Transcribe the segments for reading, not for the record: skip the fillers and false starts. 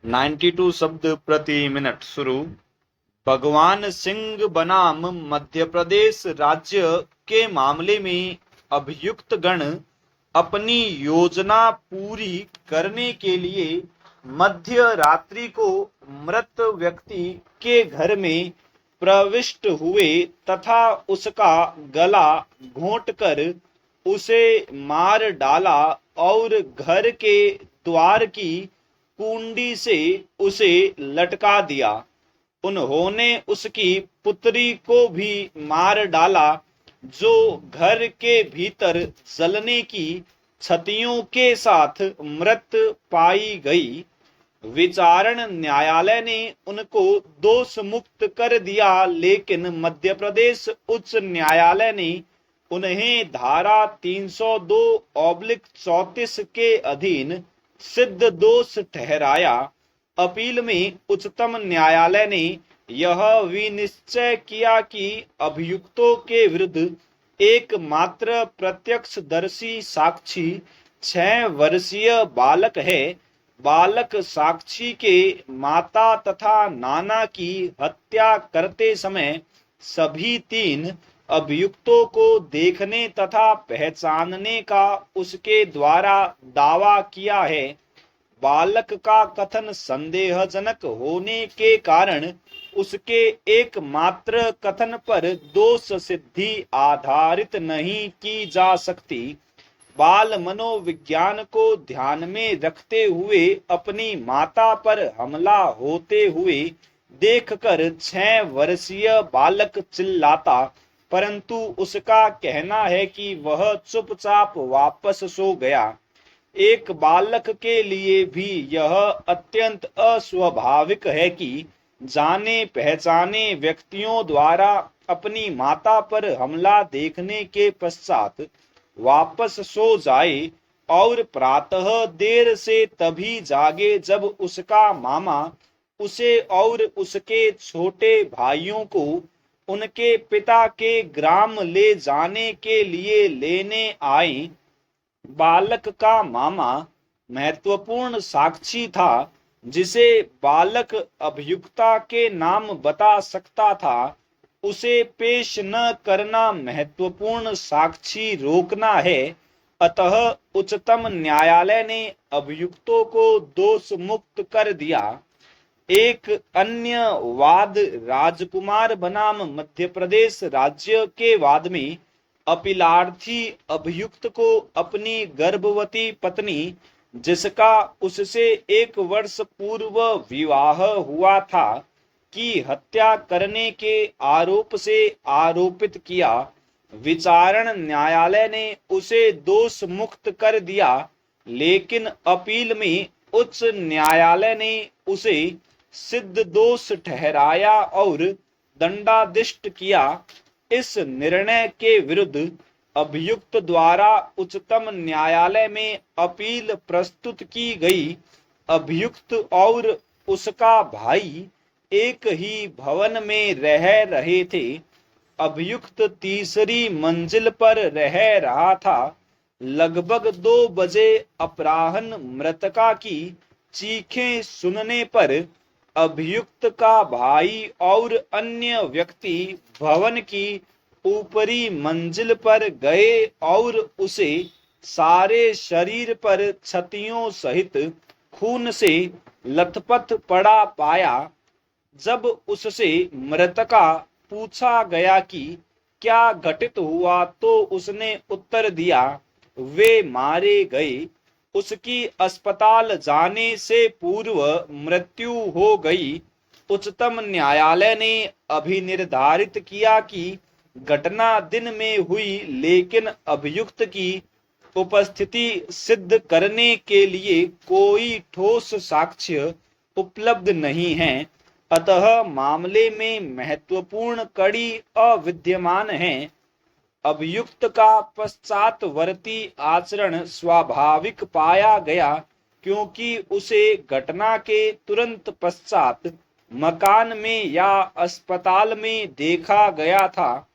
92 शब्द प्रति मिनट शुरू। भगवान सिंह बनाम मध्य प्रदेश राज्य के मामले में अभियुक्त गण अपनी योजना पूरी करने के लिए मध्य रात्रि को मृत व्यक्ति के घर में प्रविष्ट हुए तथा उसका गला घोंटकर उसे मार डाला और घर के द्वार की कुंडी से उसे लटका दिया। उन्होंने उसकी पुत्री को भी मार डाला जो घर के भीतर जलने की क्षतियों के साथ मृत पाई गई। विचारण न्यायालय ने उनको दोष मुक्त कर दिया, लेकिन मध्य प्रदेश उच्च न्यायालय ने उन्हें धारा 302/34 के अधीन सिद्ध दोष ठहराया। अपील में उच्चतम न्यायालय ने यह विनिश्चय किया कि अभियुक्तों के विरुद्ध एकमात्र प्रत्यक्षदर्शी साक्षी 6 वर्षीय बालक है। बालक साक्षी के माता तथा नाना की हत्या करते समय सभी 3 अभियुक्तों को देखने तथा पहचानने का उसके द्वारा दावा किया है। बालक का कथन संदेहजनक होने के कारण उसके एकमात्र कथन पर दोष सिद्धि आधारित नहीं की जा सकती। बाल मनोविज्ञान को ध्यान में रखते हुए अपनी माता पर हमला होते हुए देखकर 6 वर्षीय बालक चिल्लाता, परंतु उसका कहना है कि वह चुपचाप वापस सो गया। एक बालक के लिए भी यह अत्यंत अस्वाभाविक है कि जाने पहचाने व्यक्तियों द्वारा अपनी माता पर हमला देखने के पश्चात वापस सो जाए और प्रातः देर से तभी जागे जब उसका मामा उसे और उसके छोटे भाइयों को उनके पिता के ग्राम ले जाने के लिए लेने आए। बालक का मामा महत्वपूर्ण साक्षी था जिसे बालक अभियुक्ता के नाम बता सकता था। उसे पेश न करना महत्वपूर्ण साक्षी रोकना है। अतः उच्चतम न्यायालय ने अभियुक्तों को दोष मुक्त कर दिया। एक अन्य वाद राजकुमार बनाम मध्य प्रदेश राज्य के वाद में अपीलार्थी अभियुक्त को अपनी गर्भवती पत्नी, जिसका उससे 1 वर्ष पूर्व विवाह हुआ था, की हत्या करने के आरोप से आरोपित किया। विचारण न्यायालय ने उसे दोष मुक्त कर दिया, लेकिन अपील में उच्च न्यायालय ने उसे सिद्ध दोष ठहराया और दंडादिष्ट किया। इस निर्णय के विरुद्ध अभियुक्त द्वारा उच्चतम न्यायालय में अपील प्रस्तुत की गई। अभियुक्त और उसका भाई एक ही भवन में रह रहे थे। अभियुक्त तीसरी मंजिल पर रह रहा था। लगभग 2 बजे अपराह्न मृतका की चीखें सुनने पर अभियुक्त का भाई और अन्य व्यक्ति भवन की ऊपरी मंजिल पर गए और उसे सारे शरीर पर क्षतियों सहित खून से लथपथ पड़ा पाया। जब उससे मृतका पूछा गया कि क्या घटित हुआ तो उसने उत्तर दिया, वे मारे गए। उसकी अस्पताल जाने से पूर्व मृत्यु हो गई। उच्चतम न्यायालय ने अभिनिर्धारित किया कि घटना दिन में हुई, लेकिन अभियुक्त की उपस्थिति सिद्ध करने के लिए कोई ठोस साक्ष्य उपलब्ध नहीं है। अतः मामले में महत्वपूर्ण कड़ी अविद्यमान है। अभियुक्त का पश्चातवर्ती आचरण स्वाभाविक पाया गया, क्योंकि उसे घटना के तुरंत पश्चात मकान में या अस्पताल में देखा गया था।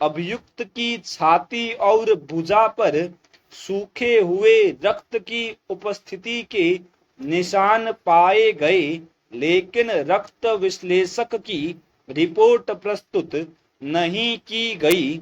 अभियुक्त की छाती और भुजा पर सूखे हुए रक्त की उपस्थिति के निशान पाए गए, लेकिन रक्त विश्लेषक की रिपोर्ट प्रस्तुत नहीं की गई।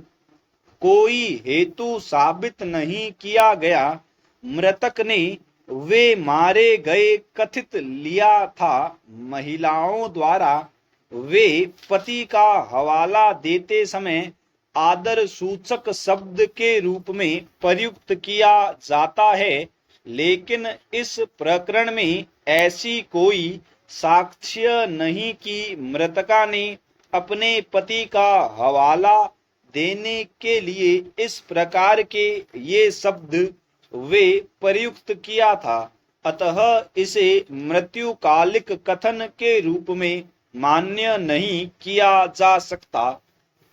कोई हेतु साबित नहीं किया गया। मृतक ने वे मारे गए कथित लिया था। महिलाओं द्वारा वे पति का हवाला देते समय आदर सूचक शब्द के रूप में प्रयुक्त किया जाता है, लेकिन इस प्रकरण में ऐसी कोई साक्ष्य नहीं कि मृतका ने अपने पति का हवाला देने के लिए इस प्रकार के ये शब्द वे प्रयुक्त किया था। अतः इसे मृत्युकालिक कथन के रूप में मान्य नहीं किया जा सकता।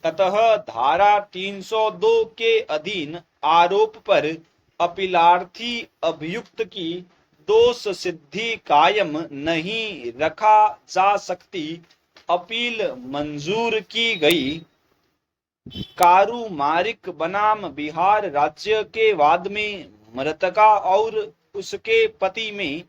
अतः धारा 302 के अधीन आरोप पर अपीलार्थी अभियुक्त की दोष सिद्धि कायम नहीं रखा जा सकती। अपील मंजूर की गई। कारूमारिक बनाम बिहार राज्य के वाद में मृतका और उसके पति में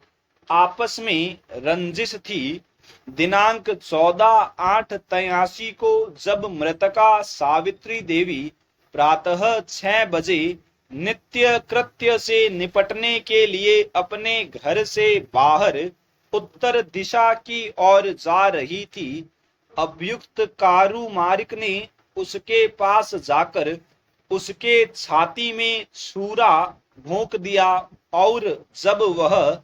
आपस में रंजिश थी। दिनांक 14/8/83 को जब मृतका सावित्री देवी प्रातः 6 बजे नित्य कृत्य से निपटने के लिए अपने घर से बाहर उत्तर दिशा की ओर जा रही थी, अभियुक्त कारूमारिक ने उसके पास जाकर उसके छाती में छुरा भोंक दिया और जब वह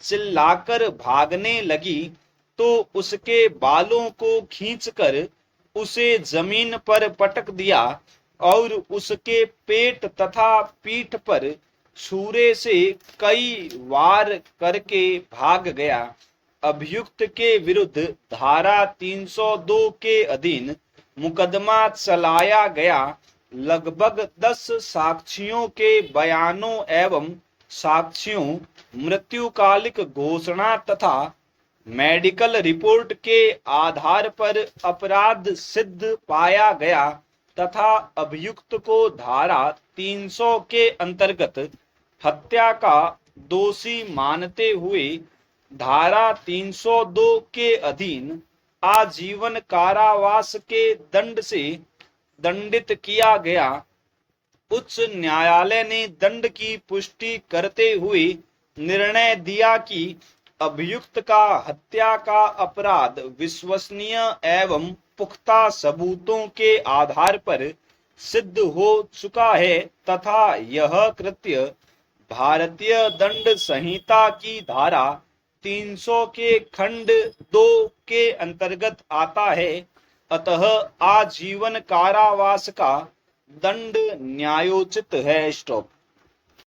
चिल्लाकर भागने लगी तो उसके बालों को खींचकर उसे जमीन पर पटक दिया और उसके पेट तथा पीठ पर छुरे से कई वार करके भाग गया। अभियुक्त के विरुद्ध धारा 302 के अधीन मुकदमा चलाया गया। लगभग 10 साक्षियों के बयानों एवं साक्ष्यों, मृत्युकालिक घोषणा तथा मेडिकल रिपोर्ट के आधार पर अपराध सिद्ध पाया गया तथा अभियुक्त को धारा 300 के अंतर्गत हत्या का दोषी मानते हुए धारा 302 के अधीन आजीवन कारावास के दंड से दंडित किया गया। उच्च न्यायालय ने दंड की पुष्टि करते हुए निर्णय दिया कि अभियुक्त का हत्या का अपराध विश्वसनीय एवं पुख्ता सबूतों के आधार पर सिद्ध हो चुका है तथा यह कृत्य भारतीय दंड संहिता की धारा 300 के खंड 2 के अंतर्गत आता है। अतः आजीवन कारावास का दंड न्यायोचित है। स्टॉप।